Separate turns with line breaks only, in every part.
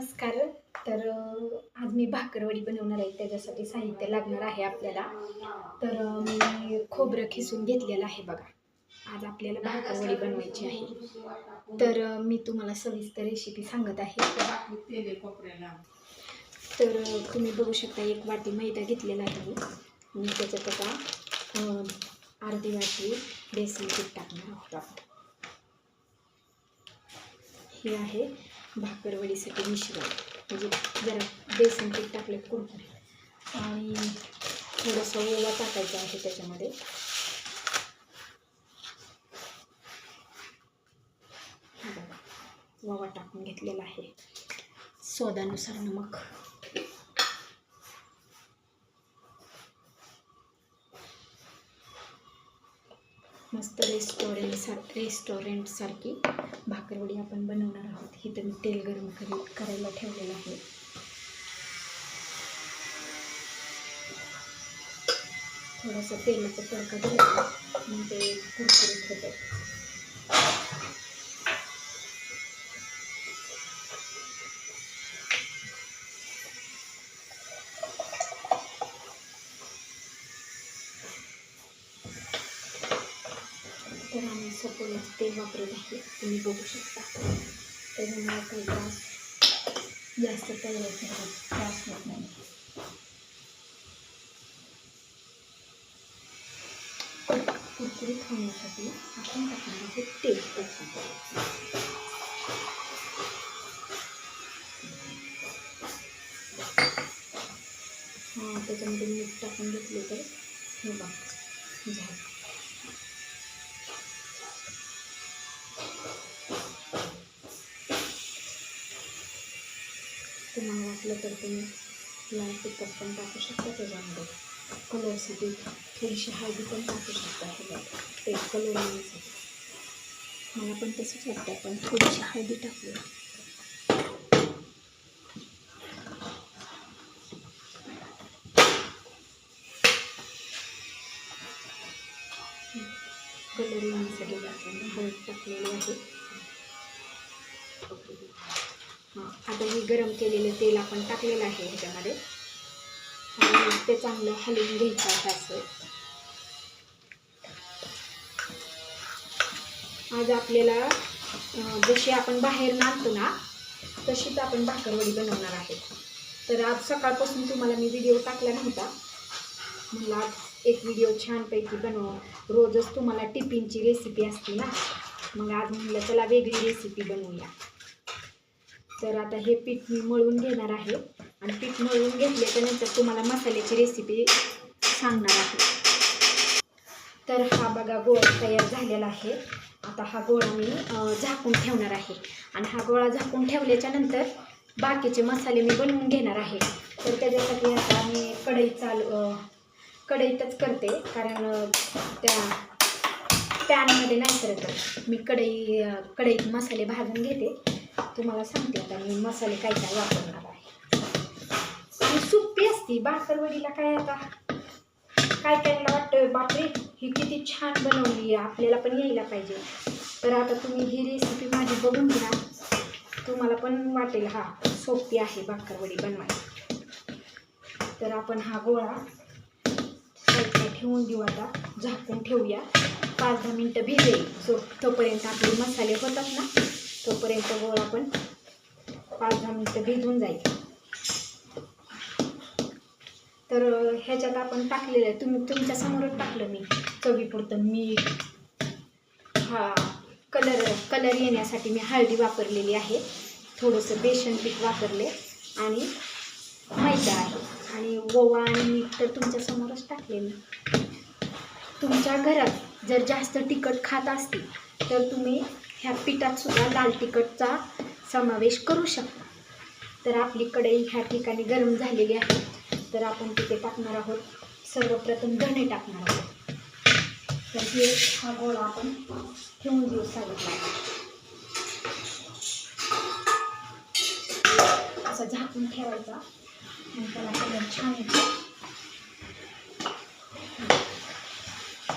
नमस्कार. तर आज मी भाकरवडी बनवणार आहे. त्याच्यासाठी साहित्य लागणार आहे आपल्याला. तर मी खोबरं खिसून घेतलेलं आहे बघा. आज आपल्याला भाकरवडी बनवायची आहे. तर मी तुम्हाला सविस्तर रेसिपी सांगत आहे. तर तुम्ही बघू शकता 1 वाटी मैदा घेतलेला आहे मी त्याच्यात आता अर्धी वाटी बेसन पीठ टाकणार आहोत आपण. हे आहे भाकरवडीसाठी मिश्रण, म्हणजे जरा बेसन पीठ टाकले कुरकुरीत आणि थोडासा ओवा टाकायचा आहे त्याच्यामध्ये. ओवा टाकून घेतलेला आहे. स्वादानुसार नमक. मस्त रेस्टॉरंट सारखी भाकरवडी आपण बनवणार आहोत. इथं मी तेल गरम करायला ठेवलेलं आहे. थोडासा तेलाचा तडका दिला मग ते कुरकुरीत होतं. तर आम्ही सपोज तेल वापरत आहे, तुम्ही बघू शकता. त्याच्यामुळे काही जास्त तळायचा त्रास होत नाही. कुरकुरीत होण्यासाठी आपण टाकणार आहोत तेल. त्याच्यामध्ये मीठ टाकून घेतले तर हे बघा झालं. तुम्हाला वाटलं तर तुम्ही लाल तिखट पण टाकू शकता. त्याच्यामध्ये कलरसाठी थोडीशी हळदी पण टाकू शकता. ते कलर येण्यासाठी मला पण तसंच वाटतं. आपण थोडीशी हळदी टाकूया. कलर येण्यासाठी आपण हळद टाकलेली आहे. आता हे गरम केलेलं तेल आपण टाकलेलं आहे ह्याच्यामध्ये आणि ते चांगलं हलवून घ्यायचं आहे. असं आज आपल्याला जशी आपण बाहेर आणतो ना तशीच आपण भाकरवडी बनवणार आहे. तर आज सकाळपासून तुम्हाला मी व्हिडिओ टाकला नव्हता. मला आज एक व्हिडिओ छानपैकी बनव. रोजच तुम्हाला टिफिनची रेसिपी असते ना, मग आज म्हटलं चला वेगळी रेसिपी बनवूया. तर आता हे पीठ मी मळून घेणार आहे आणि पीठ मळून घेतल्याच्यानंतर तुम्हाला मसाल्याची रेसिपी सांगणार आहे. तर हा बघा गोळा तयार झालेला आहे. आता हा गोळा मी झाकून ठेवणार आहे आणि हा गोळा झाकून ठेवल्याच्यानंतर बाकीचे मसाले मी बनवून घेणार आहे. तर त्याच्यासाठी आता मी कढईतच करते, कारण त्या पॅनमध्ये नाही करत मी. कढईत मसाले भाजून घेते. तुम्हाला सांगते आता मी मसाले काय काय वापरणार आहे. ही सोपी असती भाकरवडीला. काय आता काय कायला वाटतं बापरे ही किती छान बनवली आहे, आपल्याला पण यायला पाहिजे. तर आता तुम्ही ही रेसिपी माझी बघून घ्या, तुम्हाला पण वाटेल हा सोपी आहे भाकरवडी बनवायची. तर आपण हा गोळा साईडला ठेवून देऊ. आता झाकून ठेवूया. 5-10 मिनटं भिजेल. तोपर्यंत आपले मसाले होतात ना, तोपर्यंत गोळा पण 5-10 मिनटं भिजून जाईल. तर ह्याच्यात आपण टाकलेलं आहे, तुमच्या समोरच टाकलं मी चवीपुरतं मीठ. कलर येण्यासाठी मी हळदी वापरलेली आहे. थोडंसं बेसन पीठ वापरले आणि मैदा आहे आणि ओवा आणि मीठ तर तुमच्या समोरच टाकले मी. तुमच्या घरात जर जास्त तिखट खात असतील तर तुम्ही ह्या पिठात सुद्धा लाल तिखटचा समावेश करू शकता. तर आपली कढई ह्या ठिकाणी गरम झालेली आहे. तर आपण तिथे टाकणार आहोत सर्वप्रथम धणे टाकणार आहोत. तर हा गोळा आपण ठेवून देऊ साईडला. असं झाकून ठेवायचा आणि त्याला कलर छान येतो.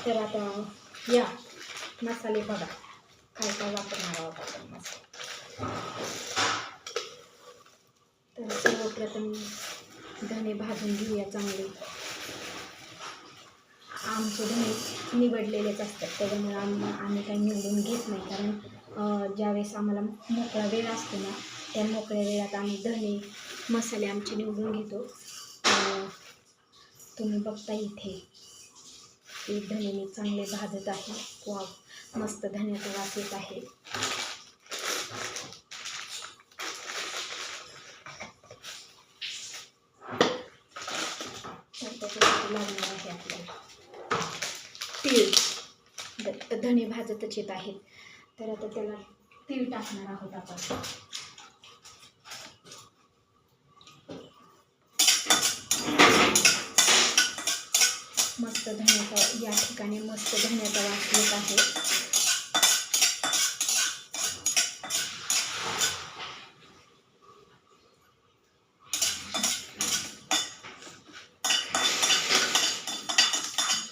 तर आता या मसाले बघा काय काय वापरणार आहोत आपण मसाले. तर सर्वप्रथम धने भाजून घेऊया चांगले. आमचे धने निवडलेलेच असतात, त्याच्यामुळे आम्ही काही निवडून घेत नाही. कारण ज्यावेळेस आम्हाला मोकळा वेळ असतो ना, त्या मोकळ्या वेळात आम्ही धने मसाले आमचे निवडून घेतो. तुम्ही बघता इथे ते धने मी चांगले भाजत आहे. वाव, मस्त धन्याचा वास येत आहे. तर त्याच्यासाठी लागणार आहे आपल्याला तीळ. धने भाजतच येत आहेत, तर आता त्याला तीळ टाकणार आहोत आपण. मस्त धन्याचा या ठिकाणी मस्त धन्याचा वास येत आहे.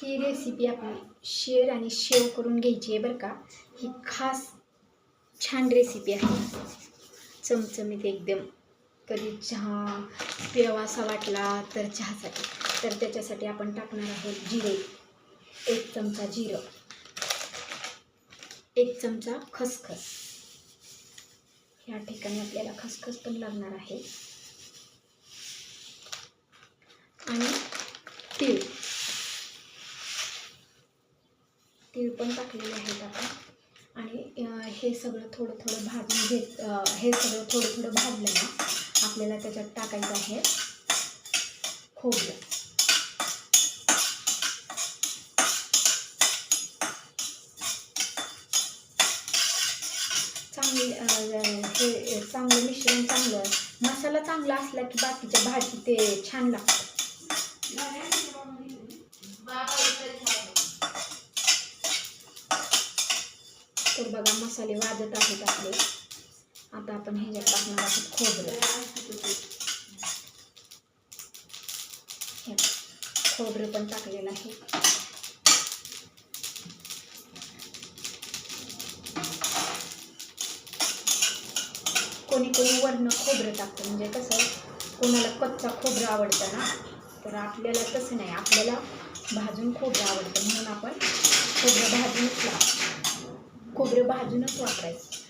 ही रेसिपी आपली शेर आणि शेव करून घ्यायची आहे बरं का. ही खास छान रेसिपी आहे, चमचमीत एकदम. कधी चहा प्यावासा वाटला तर चहासाठी, तर त्याच्यासाठी आपण टाकणार आहोत जिरे. 1 चमचा जिरं, 1 चमचा खसखस. या ठिकाणी आपल्याला खसखस पण लागणार आहे. आणि तीळ पण टाकलेले आहेत आपण. आणि हे सगळं थोडं थोडं भाजून घेत, हे सगळं थोडं थोडं भाजलं ना, आपल्याला त्याच्यात टाकायचं आहे खोबरं. हे चांगलं मिश्रण, चांगलं मसाला चांगला असला की बाकीच्या भाजी ते छान लागतं. तर बघा मसाले वाजत आहेत आपले. आता आपण ह्याच्यात टाकणार आहोत खोबरं. खोबरं पण टाकलेलं आहे. कोणी कोणी वरनं खोबरं टाकतं, म्हणजे कसं कोणाला कच्चा खोबरं आवडतं ना, तर आपल्याला तसं नाही, आपल्याला भाजून खोबरं आवडतं, म्हणून आपण खोबरं भाजूनच वापरायचं.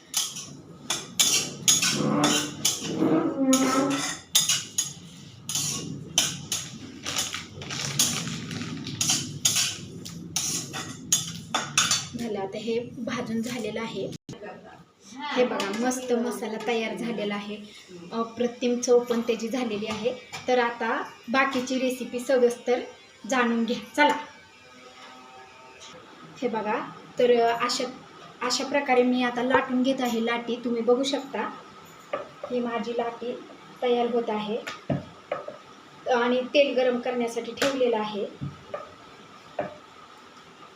झालं, आता हे भाजून झालेलं आहे. हे बघा मस्त मसाला तयार झालेला आहे. अप्रतिम चव पण त्याची झालेली आहे. तर आता बाकीची रेसिपी सविस्तर जाणून घ्या, चला. हे बघा, तर अशा प्रकारे मी आता लाटून घेत आहे. लाटी तुम्ही बघू शकता, ही माझी लाटी तयार होत आहे. आणि तेल गरम करण्यासाठी ठेवलेलं आहे.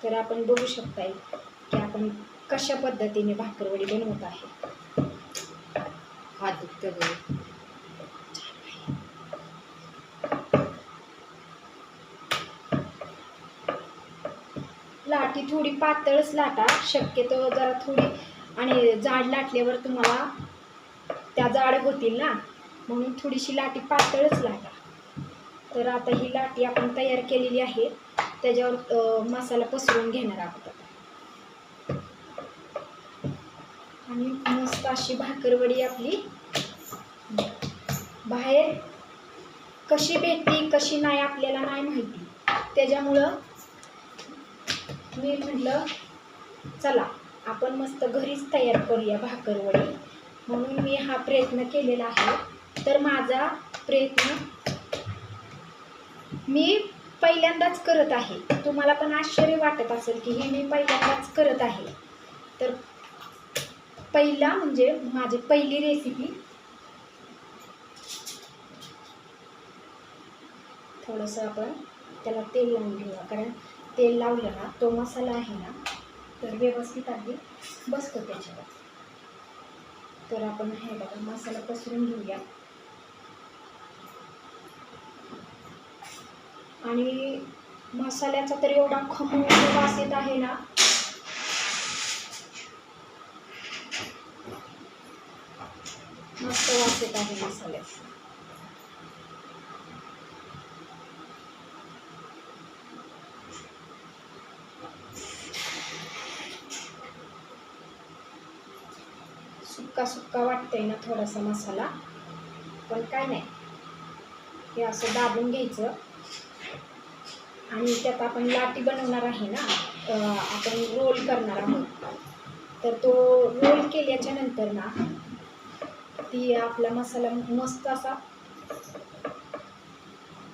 तर आपण बघू शकताय की आपण कशा पद्धतीने भाकरवडी बनवत आहे. हात दुखतं. लाटी थोडी पातळच लाटा, शक्यतो जरा थोडी, आणि जाड लाटल्यावर तुम्हाला त्या जाड होतील ना, म्हणून थोडीशी लाटी पातळच लाटा. तर आता ही लाटी आपण तयार केलेली आहे, त्याच्यावर मसाला पसरवून घेणार आहोत. आणि मस्त अशी भाकरवडी आपली बाहेर कशी भेटती कशी नाही आपल्याला नाही माहिती, त्याच्यामुळं मी म्हटलं चला आपण मस्त घरीच तयार करूया भाकरवडी, म्हणून मी हा प्रयत्न केलेला आहे. तर माझा प्रयत्न मी पहिल्यांदाच करत आहे. तुम्हाला पण आश्चर्य वाटत असेल की हे मी पहिल्यांदाच करत आहे. तर पहिला म्हणजे माझी पहिली रेसिपी. थोडंसं आपण त्याला तेल लावून घेऊया, कारण तेल लावलं ना तो मसाला आहे ना तर व्यवस्थित अगदी बसतो त्याच्यावर. तर आपण हे बघा मसाला पसरून घेऊया. आणि मसाल्याचा तर एवढा खमंग वास येत आहे ना, मस्त वास येत आहे मसाल्याचा. सुक्का सुक्का वाटतंय ना थोडासा मसाला, पण काय नाही, हे असं दाबून घ्यायचं. आणि त्यात आपण लाटी बनवणार आहे ना, आपण रोल करणार आहोत. तर तो रोल केल्याच्या नंतर ना ती आपला मसाला मस्त असा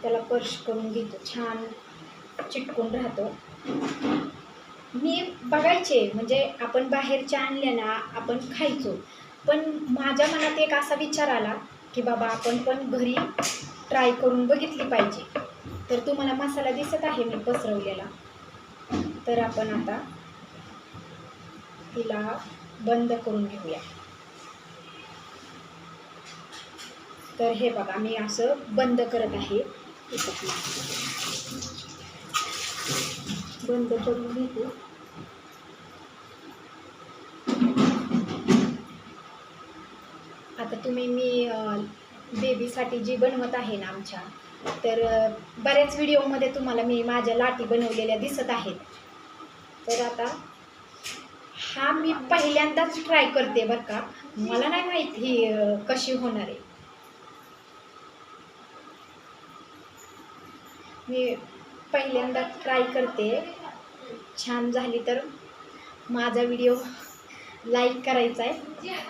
त्याला स्पर्श करून घेतो, छान चिटकून राहतो. मी बघायचे म्हणजे आपण बाहेरच्या आणल्या ना आपण खायचो, पण माझ्या मनात एक असा विचार आला की बाबा आपण पण घरी ट्राय करून बघितली पाहिजे. तर तुम्हाला मसाला दिसत आहे मी पसरवलेला, तर आपण आता तिला बंद करून घेऊया. तर हे बघा मी असं बंद करत आहे, बंद करून घेते. आता तुम्ही मी बेबीसाठी जी बनवत आहे ना आमच्या, तर बऱ्याच व्हिडिओमध्ये तुम्हाला मी माझ्या लाटी बनवलेल्या दिसत आहेत. तर आता हा मी पहिल्यांदाच ट्राय करते बरं का, मला नाही माहिती कशी होणार आहे. मी पहिल्यांदा ट्राय करते, छान झाली तर माझा व्हिडिओ लाईक करायचा आहे,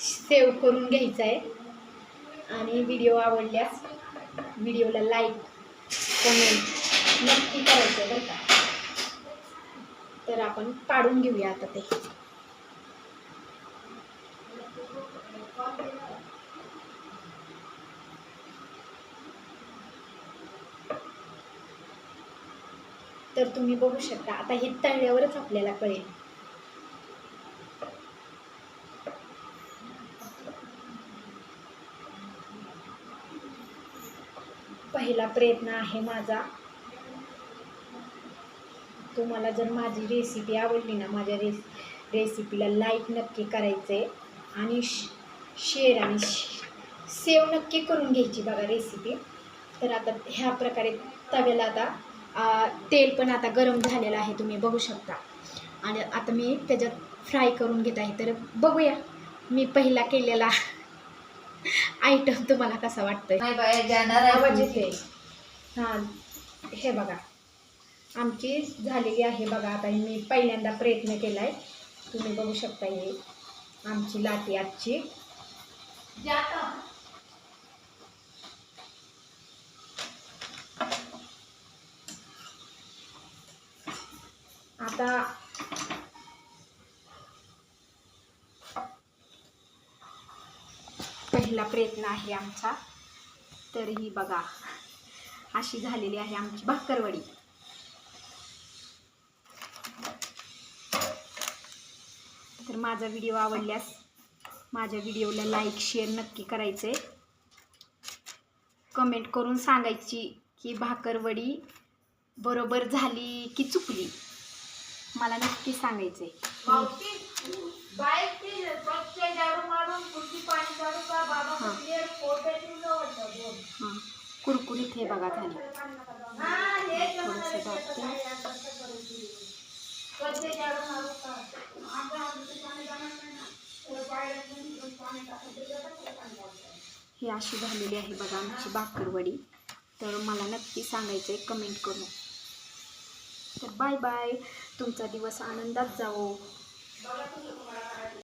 सेव्ह करून घ्यायचा आहे, आणि व्हिडिओ आवडल्यास व्हिडिओला लाईक कमेंट नक्की करायचं बरं का. तर आपण पाडून घेऊया आता ते. तर तुम्ही बघू शकता आता हे तळल्यावरच आपल्याला कळेल. पहिला प्रयत्न आहे माझा. तुम्हाला जर माझी रेसिपी आवडली ना, माझ्या रेसिपीला लाईक नक्की करायचे आणि शेअर आणि सेव्ह नक्की करून घ्यायची बघा रेसिपी. तर आता ह्या प्रकारे तव्याला आता तेल पण आता गरम झालेलं आहे, तुम्ही बघू शकता. आणि आता मी त्याच्यात फ्राय करून घेत आहे. तर बघूया मी पहिला केलेला आयटम तुम्हाला कसा वाटतोय. आवाज येते. हां, हे बघा आमची झालेली आहे बघा. आता मी पहिल्यांदा प्रयत्न केला आहे, तुम्ही बघू शकता. हे आमची लाटी आजची. आता पहिला प्रयत्न आहे आमचा. तर ही बघा अशी झालेली आहे आमची भाकरवडी. तर माझा व्हिडिओ आवडल्यास माझ्या व्हिडिओला लाईक शेअर नक्की करायचे, कमेंट करून सांगायची की भाकरवडी बरोबर झाली की चुकली, मला नक्की सांगायचे. कुरकुरीत हे बघा झाली. थोडंसं दाबते. ही अशी झालेली आहे बघा आमची भाकरवडी. तर मला नक्की सांगायचं आहे कमेंट करून. तर बाय बाय, तुमचा दिवस आनंदात जावो.